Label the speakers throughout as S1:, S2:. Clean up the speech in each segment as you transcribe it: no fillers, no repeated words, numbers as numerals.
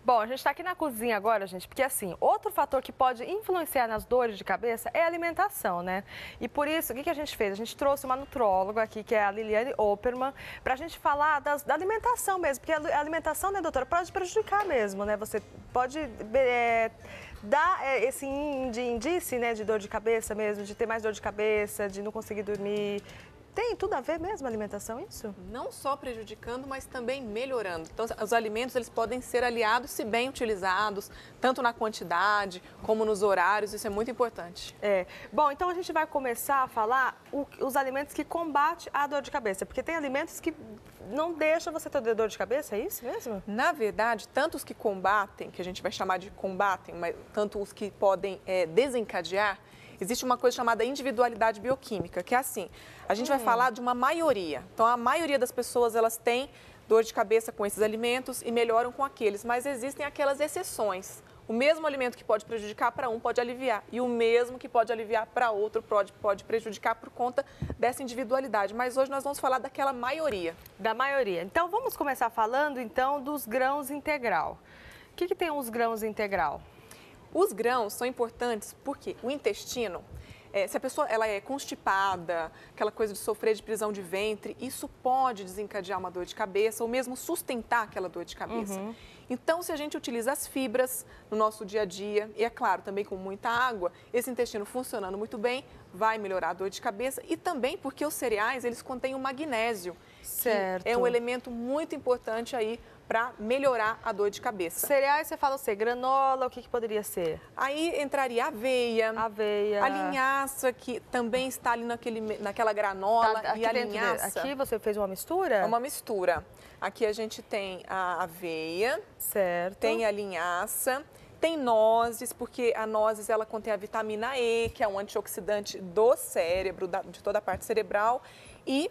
S1: Bom, a gente está aqui na cozinha agora, gente, porque assim, outro fator que pode influenciar nas dores de cabeça é a alimentação, né? E por isso, o que a gente fez? A gente trouxe uma nutróloga aqui, que é a Liliane Opperman, para a gente falar da alimentação mesmo, porque a alimentação, né, doutora, pode prejudicar mesmo, né? Você pode dar esse indício, né, de dor de cabeça mesmo, de ter mais dor de cabeça, de não conseguir dormir. Tem tudo a ver mesmo a alimentação, isso?
S2: Não só prejudicando, mas também melhorando. Então, os alimentos eles podem ser aliados se bem utilizados, tanto na quantidade como nos horários, isso é muito importante.
S1: Bom, então a gente vai começar a falar os alimentos que combatem a dor de cabeça, porque tem alimentos que não deixam você ter dor de cabeça, é isso mesmo?
S2: Na verdade, tanto os que combatem, que a gente vai chamar de combatem, mas tanto os que podem desencadear, existe uma coisa chamada individualidade bioquímica, que é assim, a gente vai falar de uma maioria. Então, a maioria das pessoas, elas têm dor de cabeça com esses alimentos e melhoram com aqueles, mas existem aquelas exceções. O mesmo alimento que pode prejudicar para um pode aliviar, e o mesmo que pode aliviar para outro pode prejudicar por conta dessa individualidade. Mas hoje nós vamos falar daquela maioria.
S1: Da maioria. Então, vamos começar falando, então, dos grãos integral. O que tem os grãos integral?
S2: Os grãos são importantes porque o intestino, se a pessoa ela é constipada, aquela coisa de sofrer de prisão de ventre, isso pode desencadear uma dor de cabeça ou mesmo sustentar aquela dor de cabeça. Então, se a gente utiliza as fibras no nosso dia a dia, e é claro, também com muita água, esse intestino funcionando muito bem, vai melhorar a dor de cabeça e também porque os cereais, eles contêm o magnésio,
S1: certo,
S2: que é um elemento muito importante aí para melhorar a dor de cabeça.
S1: Cereais, você fala o quê? Granola, o que poderia ser?
S2: Aí entraria aveia, a linhaça, que também está ali naquela granola, e a linhaça.
S1: Aqui você fez uma mistura?
S2: É uma mistura. Aqui a gente tem a aveia,
S1: certo,
S2: tem a linhaça, tem nozes, porque a nozes ela contém a vitamina E, que é um antioxidante do cérebro, de toda a parte cerebral, e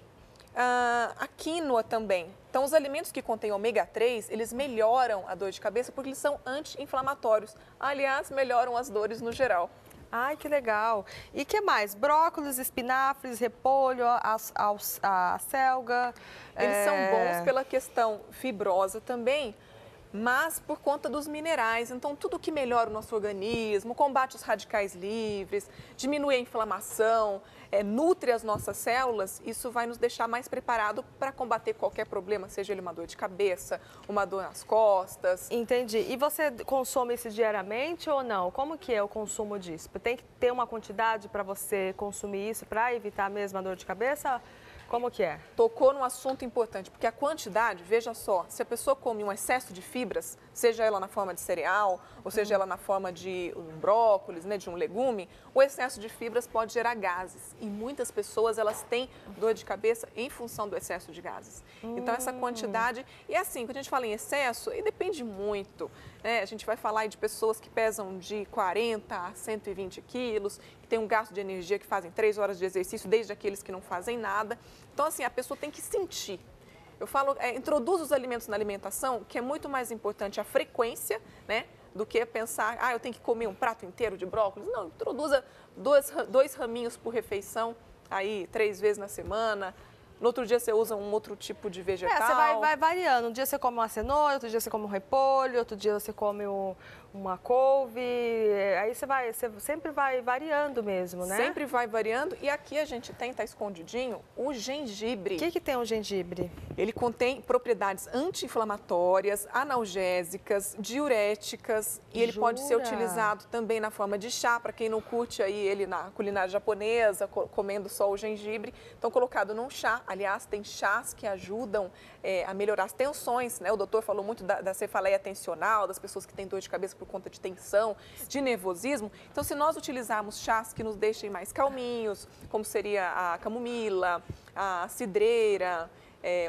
S2: a quinoa também. Então, os alimentos que contêm ômega 3, eles melhoram a dor de cabeça porque eles são anti-inflamatórios. Aliás, melhoram as dores no geral.
S1: Ai, que legal. E que mais? Brócolis, espinafres, repolho, a selga.
S2: Eles são bons pela questão fibrosa também, mas por conta dos minerais. Então, tudo que melhora o nosso organismo, combate os radicais livres, diminui a inflamação, nutre as nossas células, isso vai nos deixar mais preparado para combater qualquer problema, seja ele uma dor de cabeça, uma dor nas costas.
S1: Entendi. E você consome isso diariamente ou não? Como que é o consumo disso? Tem que ter uma quantidade para você consumir isso para evitar mesmo a dor de cabeça? Como que é?
S2: Tocou num assunto importante, porque a quantidade, veja só, se a pessoa come um excesso de fibras, seja ela na forma de cereal, ou seja ela na forma de um brócolis, né, de um legume, o excesso de fibras pode gerar gases. E muitas pessoas, elas têm dor de cabeça em função do excesso de gases. Então, essa quantidade, e assim, quando a gente fala em excesso, e depende muito, né? A gente vai falar aí de pessoas que pesam de 40 a 120 quilos, que têm um gasto de energia que fazem 3 horas de exercício, desde aqueles que não fazem nada. Então, assim, a pessoa tem que sentir. Eu falo, introduz os alimentos na alimentação, que é muito mais importante a frequência, né, do que pensar, eu tenho que comer um prato inteiro de brócolis. Não, introduza 2 raminhos por refeição, aí 3 vezes na semana. No outro dia você usa um outro tipo de vegetal.
S1: Você vai variando. Um dia você come uma cenoura, outro dia você come um repolho, outro dia você come uma couve. Aí você sempre vai variando mesmo, né?
S2: Sempre vai variando. E aqui a gente tem, tá escondidinho, o gengibre.
S1: O que tem o gengibre?
S2: Ele contém propriedades anti-inflamatórias, analgésicas, diuréticas. E ele pode ser utilizado também na forma de chá, para quem não curte aí ele na culinária japonesa, comendo só o gengibre. Então, colocado num chá. Aliás, tem chás que ajudam a melhorar as tensões, né? O doutor falou muito da cefaleia tensional, das pessoas que têm dor de cabeça por conta de tensão, de nervosismo. Então, se nós utilizarmos chás que nos deixem mais calminhos, como seria a camomila, a cidreira,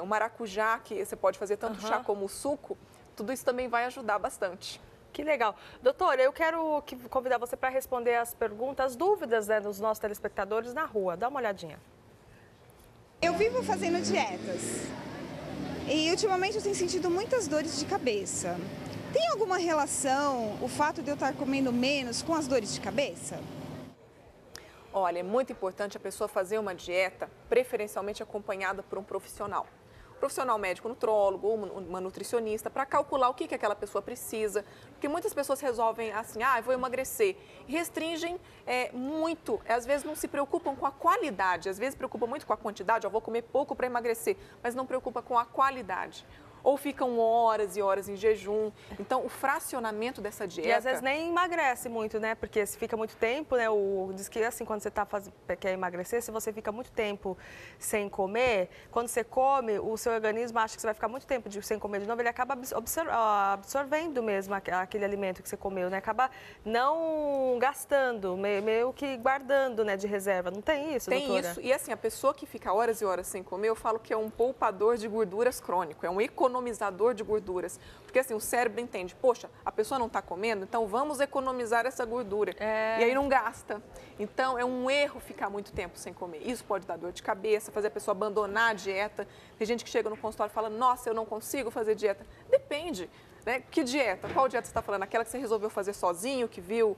S2: o maracujá, que você pode fazer tanto chá como o suco, tudo isso também vai ajudar bastante.
S1: Que legal. Doutora, eu quero convidar você para responder as perguntas, as dúvidas, né, dos nossos telespectadores na rua. Dá uma olhadinha.
S3: Eu vivo fazendo dietas e ultimamente eu tenho sentido muitas dores de cabeça. Tem alguma relação o fato de eu estar comendo menos com as dores de cabeça?
S2: Olha, é muito importante a pessoa fazer uma dieta, preferencialmente acompanhada por um profissional. profissional médico nutrólogo ou uma nutricionista para calcular o que aquela pessoa precisa. Porque muitas pessoas resolvem assim, eu vou emagrecer. E restringem muito, às vezes não se preocupam com a qualidade, às vezes preocupam muito com a quantidade, eu vou comer pouco para emagrecer, mas não preocupa com a qualidade. Ou ficam horas e horas em jejum. Então, o fracionamento dessa dieta...
S1: E às vezes nem emagrece muito, né? Porque se fica muito tempo, né? Diz que assim, quando você quer emagrecer, se você fica muito tempo sem comer, quando você come, o seu organismo acha que você vai ficar muito tempo sem comer de novo, ele acaba absorvendo mesmo aquele alimento que você comeu, né? Acaba não gastando, meio que guardando, né, de reserva. Não tem isso, doutora?
S2: Tem isso. E assim, a pessoa que fica horas e horas sem comer, eu falo que é um poupador de gorduras crônico, é um economizador de gorduras. Porque assim, o cérebro entende, poxa, a pessoa não está comendo, então vamos economizar essa gordura. E aí não gasta. Então, é um erro ficar muito tempo sem comer. Isso pode dar dor de cabeça, fazer a pessoa abandonar a dieta. Tem gente que chega no consultório e fala, nossa, eu não consigo fazer dieta. Depende. Né? Que dieta? Qual dieta você está falando? Aquela que você resolveu fazer sozinho, que viu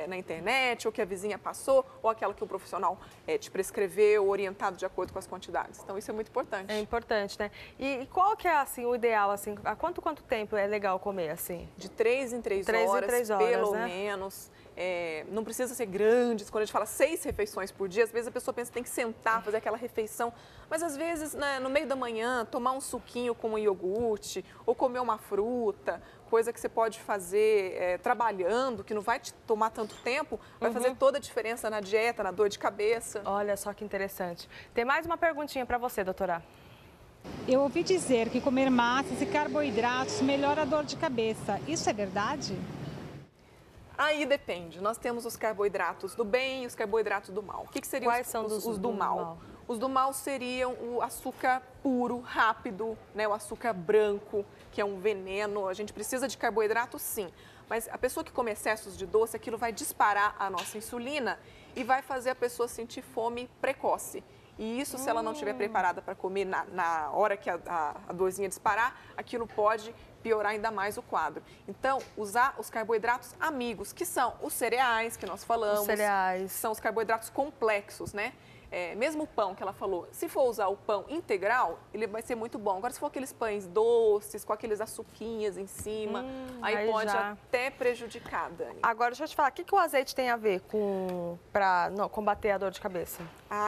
S2: na internet, ou que a vizinha passou, ou aquela que o profissional te prescreveu, orientado de acordo com as quantidades? Então, isso é muito importante.
S1: É importante, né? E qual que é, assim, o ideal, assim, há quanto tempo é legal comer, assim?
S2: De 3 em 3 horas, pelo menos. Não precisa ser grandes, quando a gente fala 6 refeições por dia, às vezes a pessoa pensa que tem que sentar, fazer aquela refeição, mas às vezes, né, no meio da manhã, tomar um suquinho com um iogurte, ou comer uma fruta, coisa que você pode fazer trabalhando, que não vai te tomar tanto tempo, vai fazer toda a diferença na dieta, na dor de cabeça.
S1: Olha só que interessante. Tem mais uma perguntinha para você, doutora.
S4: Eu ouvi dizer que comer massas e carboidratos melhora a dor de cabeça. Isso é verdade?
S2: Aí depende. Nós temos os carboidratos do bem e os carboidratos do mal. O que seriam os do mal? Os do mal seriam o açúcar puro, rápido, né? O açúcar branco, que é um veneno. A gente precisa de carboidrato, sim. Mas a pessoa que come excessos de doce, aquilo vai disparar a nossa insulina e vai fazer a pessoa sentir fome precoce. E isso, se ela não estiver preparada para comer na hora que a dorzinha disparar, aquilo pode piorar ainda mais o quadro. Então, usar os carboidratos amigos, que são os cereais, que nós falamos.
S1: Os cereais.
S2: São os carboidratos complexos, né? Mesmo o pão que ela falou, se for usar o pão integral, ele vai ser muito bom. Agora, se for aqueles pães doces, com aqueles açuquinhas em cima, aí pode até prejudicar, Dani.
S1: Agora, deixa eu te falar, o que o azeite tem a ver para combater a dor de cabeça?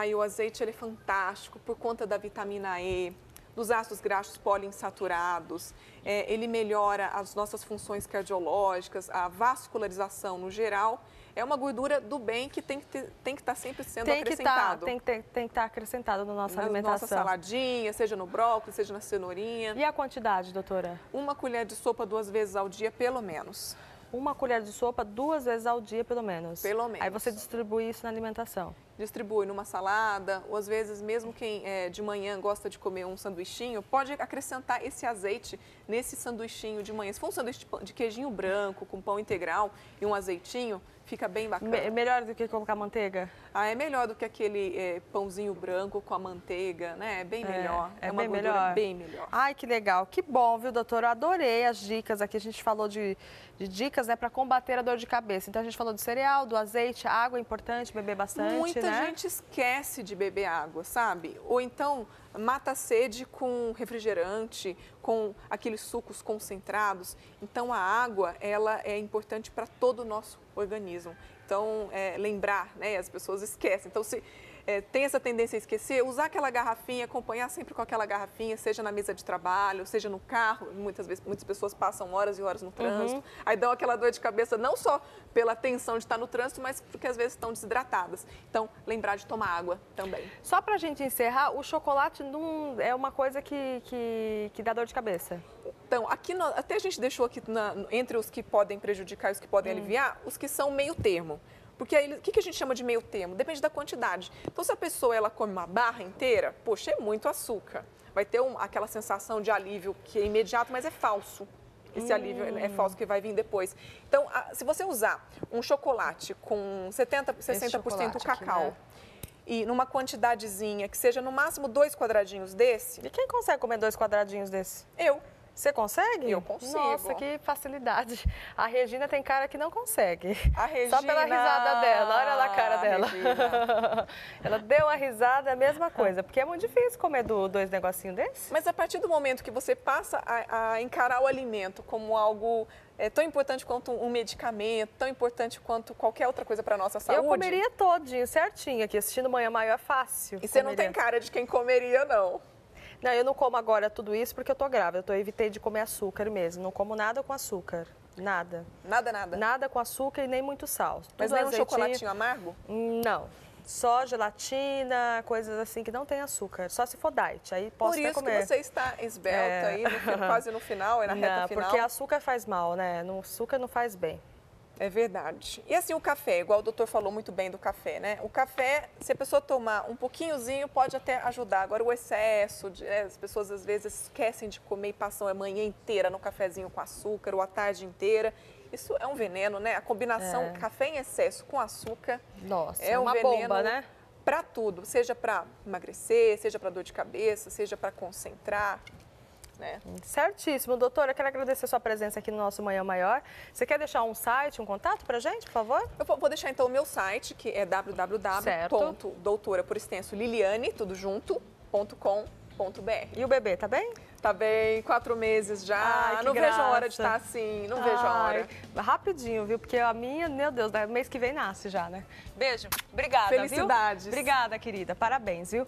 S2: E o azeite ele é fantástico por conta da vitamina E, dos ácidos graxos poliinsaturados, ele melhora as nossas funções cardiológicas, a vascularização no geral. É uma gordura do bem que tem que estar sempre sendo acrescentado.
S1: Tem que estar acrescentado na nossa alimentação.
S2: Na nossa saladinha, seja no brócolis, seja na cenourinha.
S1: E a quantidade, doutora?
S2: 1 colher de sopa 2 vezes ao dia, pelo menos.
S1: 1 colher de sopa 2 vezes ao dia, pelo menos?
S2: Pelo menos.
S1: Aí você distribui isso na alimentação?
S2: Distribui numa salada, ou às vezes mesmo quem de manhã gosta de comer um sanduichinho, pode acrescentar esse azeite nesse sanduichinho de manhã. Se for um sanduíche de queijinho branco, com pão integral e um azeitinho, fica bem bacana.
S1: Melhor do que colocar manteiga?
S2: É melhor do que aquele pãozinho branco com a manteiga, né? É bem melhor.
S1: É
S2: uma
S1: bem
S2: gordura
S1: melhor?
S2: Bem melhor.
S1: Ai, que legal. Que bom, viu, doutora? Eu adorei as dicas aqui. A gente falou de dicas, né, para combater a dor de cabeça. Então, a gente falou do cereal, do azeite, água é importante, beber bastante,
S2: Muita gente esquece de beber água, sabe? Ou então mata a sede com refrigerante, com aqueles sucos concentrados. Então, a água, ela é importante para todo o nosso organismo. Então, lembrar, né? As pessoas esquecem. Então, se tem essa tendência a esquecer, usar aquela garrafinha, acompanhar sempre com aquela garrafinha, seja na mesa de trabalho, seja no carro. Muitas pessoas passam horas e horas no trânsito. Aí dão aquela dor de cabeça, não só pela tensão de estar no trânsito, mas porque às vezes estão desidratadas. Então, lembrar de tomar água também.
S1: Só pra gente encerrar, o chocolate não é uma coisa que dá dor de cabeça?
S2: Então, aqui até a gente deixou aqui entre os que podem prejudicar e os que podem aliviar, os que são meio termo. Porque aí, o que a gente chama de meio termo? Depende da quantidade. Então, se a pessoa ela come uma barra inteira, poxa, é muito açúcar. Vai ter aquela sensação de alívio que é imediato, mas é falso. Esse alívio é falso que vai vir depois. Então, se você usar um chocolate com 60% cacau, aqui, né? E numa quantidadezinha, que seja no máximo 2 quadradinhos desse...
S1: E quem consegue comer 2 quadradinhos desse?
S2: Eu.
S1: Você consegue?
S2: Eu consigo.
S1: Nossa, que facilidade. A Regina tem cara que não consegue.
S2: A Regina...
S1: Só pela risada dela, olha lá a cara dela.
S2: Regina.
S1: Ela deu uma risada, é a mesma coisa, porque é muito difícil comer dois negocinhos desses.
S2: Mas a partir do momento que você passa a encarar o alimento como algo tão importante quanto um medicamento, tão importante quanto qualquer outra coisa para a nossa saúde...
S1: Eu comeria todinho, certinho aqui, assistindo Manhã Maior é fácil.
S2: E você não tem cara de quem comeria, não.
S1: Não, eu não como agora tudo isso porque eu tô grávida. Eu evitei de comer açúcar mesmo. Não como nada com açúcar. Nada.
S2: Nada, nada?
S1: Nada com açúcar e nem muito sal.
S2: Mas nem um chocolatinho amargo?
S1: Não. Só gelatina, coisas assim que não tem açúcar. Só se for diet, aí posso até comer.
S2: Por isso que você está esbelta aí, quase no final, na reta final.
S1: Porque açúcar faz mal, né? Açúcar não faz bem.
S2: É verdade. E assim, o café, igual o doutor falou muito bem do café, né? O café, se a pessoa tomar um pouquinhozinho, pode até ajudar. Agora, o excesso, as pessoas às vezes esquecem de comer e passam a manhã inteira no cafezinho com açúcar ou a tarde inteira. Isso é um veneno, né? A combinação café em excesso com açúcar
S1: é uma bomba, né?
S2: Para tudo, seja para emagrecer, seja para dor de cabeça, seja para concentrar. Né?
S1: Certíssimo. Doutora, eu quero agradecer a sua presença aqui no nosso Manhã Maior. Você quer deixar um site, um contato pra gente, por favor?
S2: Eu vou deixar então o meu site, que é www.doutora, por extenso, Liliane, tudo junto, .com.br.
S1: E o bebê, tá bem?
S2: Tá bem, 4 meses já.
S1: Ai,
S2: não
S1: graça.
S2: vejo a hora de estar assim, não vejo a hora.
S1: Rapidinho, viu? Porque a minha, meu Deus, mês que vem nasce já, né? Beijo. Obrigada,
S2: Felicidades.
S1: viu? Obrigada, querida. Parabéns, viu?